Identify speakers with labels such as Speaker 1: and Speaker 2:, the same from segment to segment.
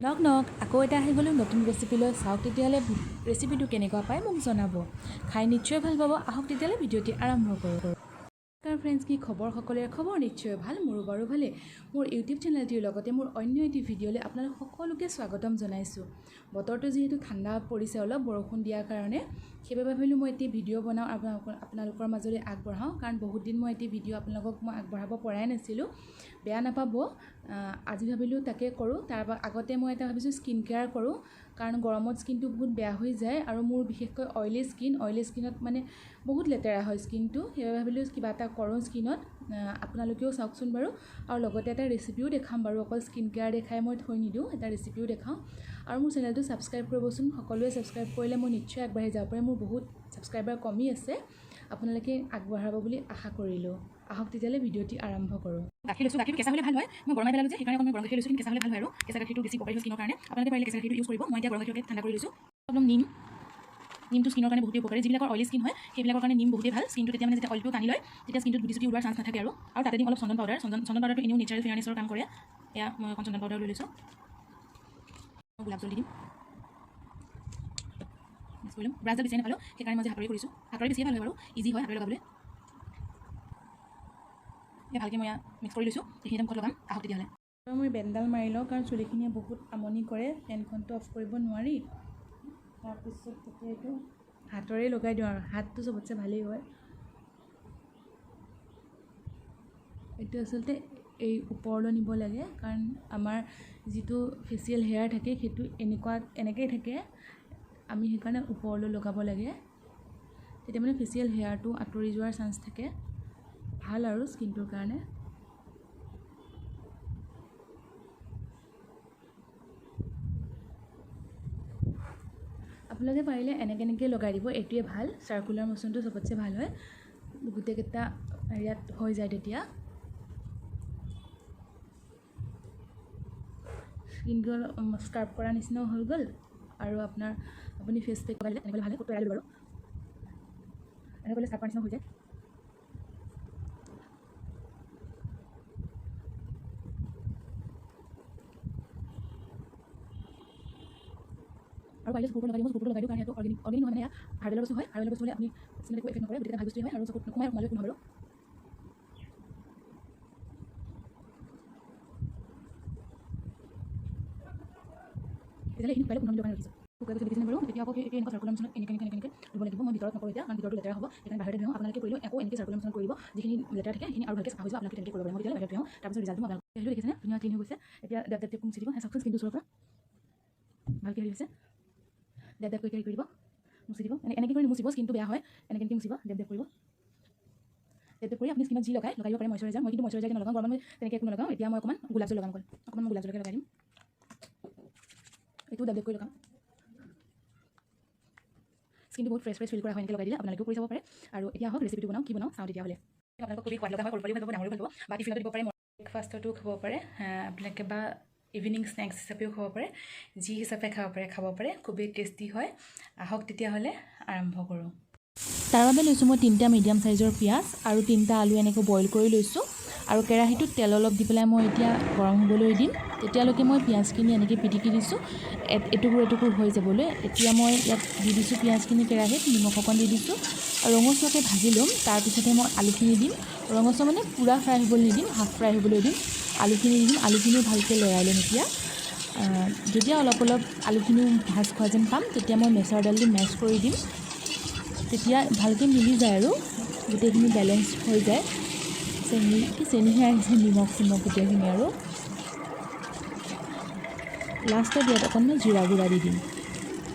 Speaker 1: নক নক আকৌ এটা আহি গ'লোঁ নতুন ৰেচিপি লৈ। চাওক তেতিয়াহ'লে ৰেচিপিটো কেনেকুৱা পায় মোক জনাব। খাই নিশ্চয় ভাল পাব। আহক তেতিয়াহ'লে ভিডিঅ'টি আৰম্ভ কৰোঁ। নমস্কাৰ ফ্ৰেণ্ডছ, কি খবৰ? সকলোৰে খবৰ নিশ্চয় ভাল, মোৰো বাৰু ভালেই। মোৰ ইউটিউব চেনেলটিৰ লগতে মোৰ অন্য এটি ভিডিঅ'লৈ আপোনালোক সকলোকে স্বাগতম জনাইছোঁ। বতৰটো যিহেতু ঠাণ্ডা পৰিছে, অলপ বৰষুণ দিয়াৰ কাৰণে, সেইবাবে ভাবিলোঁ মই এটি ভিডিঅ' বনাওঁ আৰু আপোনালোকৰ মাজলৈ আগবঢ়াওঁ। কাৰণ বহুত দিন মই এটি ভিডিঅ' আপোনালোকক মই আগবঢ়াব পৰাই নাছিলোঁ, বেয়া নাপাব। আজি ভাবিলোঁ তাকে কৰোঁ। তাৰ আগতে মই এটা ভাবিছোঁ স্কিন কেয়াৰ কৰোঁ, কাৰণ গৰমত স্কিনটো বহুত বেয়া হৈ যায় আৰু মোৰ বিশেষকৈ অইলি স্কিনত মানে বহুত লেতেৰা হয় স্কিনটো। সেইবাবে ভাবিলোঁ কিবা এটা কৰোঁ স্কিনত। আপোনালোকেও চাওকচোন বাৰু। আৰু লগতে এটা ৰেচিপিও দেখাম বাৰু, অকল স্কিন কেয়াৰ দেখাই মই থৈ নিদিওঁ, এটা ৰেচিপিও দেখাওঁ। আৰু মোৰ চেনেলটো ছাবস্ক্ৰাইব কৰিবচোন। সকলোৱে ছাবস্ক্ৰাইব কৰিলে মই নিশ্চয় আগবাঢ়ি যাব পাৰিম। মোৰ বহুত ছাবস্ক্ৰাইবাৰ কমি আছে, আপোনালোকে আগবঢ়াব বুলি আশা কৰিলোঁ। আহক তেতিয়াহ'লে ভিডিঅ'টি আৰম্ভ কৰোঁ। গাখীৰ লৈছোঁ, গাখীৰ কেঁচা হ'লে ভাল হয়। মই গৰমাই পেলালোঁ যে, সেইকাৰণে মই গৰম গাখীৰ লৈছোঁ। কিন্তু কেঁচা হ'লে ভাল হয় আৰু কেঁচা গাখীৰটো বেছি উপকাৰী স্কিনৰ কাৰণে। আপোনালোকে পাৰিলে কেঁচা গাখীৰটো ইউজ কৰিব। মই এতিয়া গৰম গাখীৰকে ঠাণ্ডা কৰি লৈছোঁ। একদম নিমটো স্কিনৰ কাৰণে বহুতেই উপকাৰী। যিবিলাকৰ অইলি স্কিন হয় সেইবিলাকৰ কাৰণে নিম বহুতেই ভাল। স্কিনটো তেতিয়া মানে যেতিয়া অইলটো টানি লয়, তেতিয়া স্কিনটোত গুটি চুটি ওলোৱাৰ চান্স নাথাকে। আৰু তাতে দিম অলপ চন্দন পাউডাৰটো এনেও নেচাৰেল ফেয়াৰনেছৰ কাম কৰে। এয়া মই অকণ চন্দন পাউডাৰ লৈ লৈছোঁ। গোলাপ জল দি দিম, মিক্স কৰি ল'ম। ব্ৰাছ ডাল বিচাৰি নাপালোঁ, সেইকাৰণে মই যে হাতৰে কৰিছোঁ। হাতৰে বেছিয়ে ভাল হয় বাৰু, ইজি হয় হাতৰে লগাবলৈ। এতিয়া ভালকৈ মই মিক্স কৰি লৈছোঁ। এইখিনিতে মুখত লগাম। আহক তেতিয়াহ'লে মই বেণ্ডাল মাৰি লওঁ, কাৰণ চুলিখিনিয়ে বহুত আমনি কৰে। ফেনখনটো অফ কৰিব নোৱাৰি। তাৰপিছত তেতিয়া এইটো হাতৰে লগাই দিওঁ আৰু হাতটো চবতছে ভালেই হয়। এইটো আচলতে এই ওপৰলৈ নিব লাগে, কাৰণ আমাৰ যিটো ফেচিয়েল হেয়াৰ থাকে সেইটো এনেকৈয়ে থাকে। আমি সেইকাৰণে ওপৰলৈ লগাব লাগে, তেতিয়া মানে ফেচিয়েল হেয়াৰটো আঁতৰি যোৱাৰ চান্স থাকে। ভাল আৰু স্কিনটোৰ কাৰণে। আপোনালোকে পাৰিলে এনেকৈ লগাই দিব, এইটোৱে ভাল। চাৰ্কুলাৰ মোশ্যনটো চবতছে ভাল হয়, গোটেইকেইটা ইয়াত হৈ যায়। তেতিয়া স্কিনটো অলপ স্ক্ৰাব কৰাৰ নিচিনাও হৈ গ'ল। আৰু আপুনি ফেচ পেক লগাই দিলে এনেকৈ ভালে ফটো এৰাই দিব বাৰু। এনেকৈ স্ক্ৰাব কৰাৰ নিচিনা হৈ যায়। আৰু পাৰিলে চকুটো লগাই দিব, চকুটো লগাই দিওঁ, কাৰণ সেইটো অৰ্গেনিক নহয়, মানে হাৰ্বেলৰ বস্তু হয়। হাৰ্বেলৰ বস্তু হ'লে আপুনি স্কিনত একো এফেক্ট নকৰে, গোটেইকেইটা ভাল বস্তুৱে হয় আৰু চকুত নোসোমায় একো নহয় বাৰু। তেতিয়াহ'লে এইখিনি শুকালে 15 মিনিটৰ কাৰণে ৰাখিছোঁ। শুকাই গৈছে দেখিছেনে বাৰু? এতিয়া আকৌ সেই এনেকুৱা চাৰ্কুলাৰ মোশ্যনত এনেকৈ দিব লাগিব। মই ভিতৰত নকৰোঁ এতিয়া, কাৰণ ভিতৰটো লেতেৰা হ'ব, সেইকাৰণে বাহিৰতে দিওঁ। আপোনালোকে কৰিলেও আকৌ এনেকৈ চাৰ্কুলাৰ মোশ্যন কৰিব। যিখিনি লেতেৰা থাকে সেইখিনি আৰু ভালকৈ চাফা হৈ যাব। আপোনালোকে তেনেকৈ কৰিব পাৰে। মই তেতিয়াহ'লে বাহিৰত দিওঁ, তাৰপিছত ৰিজাল্টটো মই আপোনালোকে আহিলোঁ। দেখিছেনে ধুনীয়া ক্লিন হৈ গৈছে। এতিয়া ডেপ মুচি দিব। চাওকচোন স্কিনটো ওচৰৰ পৰা ভালকৈ হেৰি হৈছে। ডেপ কৰি দিব, মুচি দিব। এনেকৈ কৰি মুচিব, স্কিনটো বেয়া হয়। এনেকৈ মুচিব, ডেপ কৰিব। ডেপ কৰি আপুনি স্কিনত যি লগাই দিব পাৰে মইশ্চাৰাইজাৰ। মই কিন্তু মইশ্চাৰাইজাৰ নলগাওঁ, গৰমত মই তেনেকৈ একো নলগাওঁ। এতিয়া মই অকণমান গোলাপ জল লগাম। অকণমান গোলাপ জলকে লগাই দিম। এইটো ডেপ কৰি লগাম। স্কিনটো বহুত ফ্ৰেছ ফিল কৰা হয় এনেকৈ লগাই দিলে। আপোনালোকেও কৰি চাব পাৰে। আৰু এতিয়া আহক ৰেচিপিটো বনাওঁ। কি বনাওঁ চাওঁ তেতিয়াহ'লে। আপোনালোকক খুবেই সোৱাদ লগা হয়, সৰু পোৱালিও ভাল পাব, ডাঙৰেও ভাল পাব, বা টিফিনতো দিব পাৰে। ব্ৰেকফাষ্টতো খাব পাৰে আপোনালোকে, বা ইভিনিং স্নেক্স হিচাপেও খাব পাৰে। যি হিচাপে খাব পাৰে। খুবেই টেষ্টি হয়। আহক তেতিয়াহ'লে আৰম্ভ কৰোঁ। তাৰ বাবে লৈছোঁ মই 3টা মিডিয়াম চাইজৰ পিঁয়াজ আৰু 3টা আলু এনেকৈ বইল কৰি লৈছোঁ। আৰু কেৰাহীটোত তেল অলপ দি পেলাই মই এতিয়া গৰম হ'বলৈ দিম। তেতিয়ালৈকে মই পিঁয়াজখিনি এনেকৈ পিটিকি দিছোঁ এটুকুৰ হৈ যাবলৈ। এতিয়া মই ইয়াত দি দিছোঁ পিঁয়াজখিনি কেৰাহীত, নিমখ অকণ দি দিছোঁ আৰু ৰঙচুৱাকৈ ভাজি ল'ম। তাৰপিছতহে মই আলুখিনি দিম। ৰঙচুৱা মানে পূৰা ফ্ৰাই হ'বলৈ নিদিম, হাফ ফ্ৰাই হ'বলৈ দিম। আলুখিনি দি দিম। আলুখিনিও ভালকৈ লৰাই ল'ম। যেতিয়া অলপ আলুখিনিও ভাজ খোৱা যেন পাম, তেতিয়া মই মেছাৰডাল দি মেছ কৰি দিম। তেতিয়া ভালকৈ মিলি যায় আৰু গোটেইখিনি বেলেঞ্চ হৈ যায়। চেনিহে আহিছে, নিমখ গোটেইখিনি। আৰু লাষ্টত ইয়াত অকণমান জিৰা গুড়া দি দিম।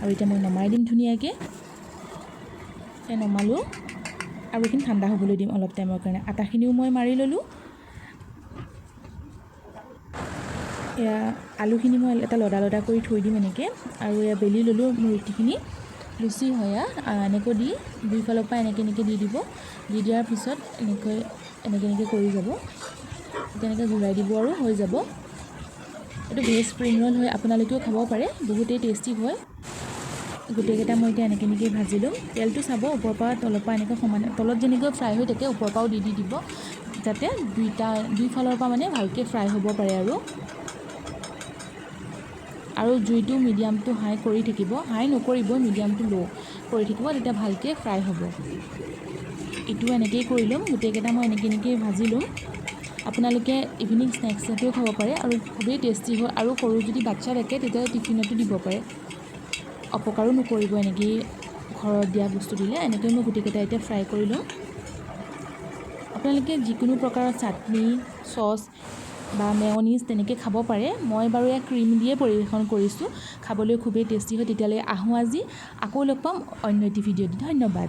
Speaker 1: আৰু এতিয়া মই নমাই দিম ধুনীয়াকৈ। নমালোঁ আৰু এইখিনি ঠাণ্ডা হ'বলৈ দিম অলপ টাইমৰ কাৰণে। আটাখিনিও মই মাৰি ল'লোঁ। এয়া আলুখিনি মই এটা লদা কৰি থৈ দিম এনেকৈ। আৰু এয়া বেলি ল'লোঁ ৰুটিখিনি। লুচি হয় এনেকৈ দি দুইফালৰ পৰা এনেকৈ দি দিব। দি দিয়াৰ পিছত এনেকৈ কৰি যাব। তেনেকৈ ঘূৰাই দিব আৰু হৈ যাব। এইটো ভেজ স্প্ৰিং ৰ'ল হয়, আপোনালোকেও খাব পাৰে, বহুতেই টেষ্টি হয়। গোটেইকেইটা মই এতিয়া এনেকৈ ভাজি ল'ম। তেলটো চাব ওপৰৰ পৰা তলৰ পৰা এনেকৈ সমানে, তলত যেনেকৈ ফ্ৰাই হৈ থাকে ওপৰৰ পৰাও দি দিব, যাতে দুইফালৰ পৰা মানে ভালকৈ ফ্ৰাই হ'ব পাৰে। আৰু জুইটো মিডিয়াম টু হাই কৰি থাকিব, হাই নকৰিব, মিডিয়াম টু ল' কৰি থাকিব, তেতিয়া ভালকৈ ফ্ৰাই হ'ব। এইটো এনেকৈয়ে কৰি ল'ম, গোটেইকেইটা মই এনেকৈ ভাজি ল'ম। আপোনালোকে ইভিনিং স্নেক্স হিচাপেও খাব পাৰে আৰু খুবেই টেষ্টি হয়। আৰু সৰু যদি বাচ্ছা থাকে তেতিয়াহ'লে টিফিনতো দিব পাৰে, অপকাৰো নকৰিব এনেকৈয়ে ঘৰত দিয়া বস্তু দিলে। এনেকৈ মই গোটেইকেইটা এতিয়া ফ্ৰাই কৰি ল'ম। আপোনালোকে যিকোনো প্ৰকাৰৰ চাটনি, চচ বা মেয়নিজ তেনেকৈ খাব পাৰে। মই বাৰু ইয়াক ক্ৰীম দিয়ে পৰিৱেশন কৰিছোঁ, খাবলৈ খুবেই টেষ্টি হয়। তেতিয়ালৈ আহোঁ আজি, আকৌ লগ পাম অন্য এটি ভিডিঅ'ত। ধন্যবাদ।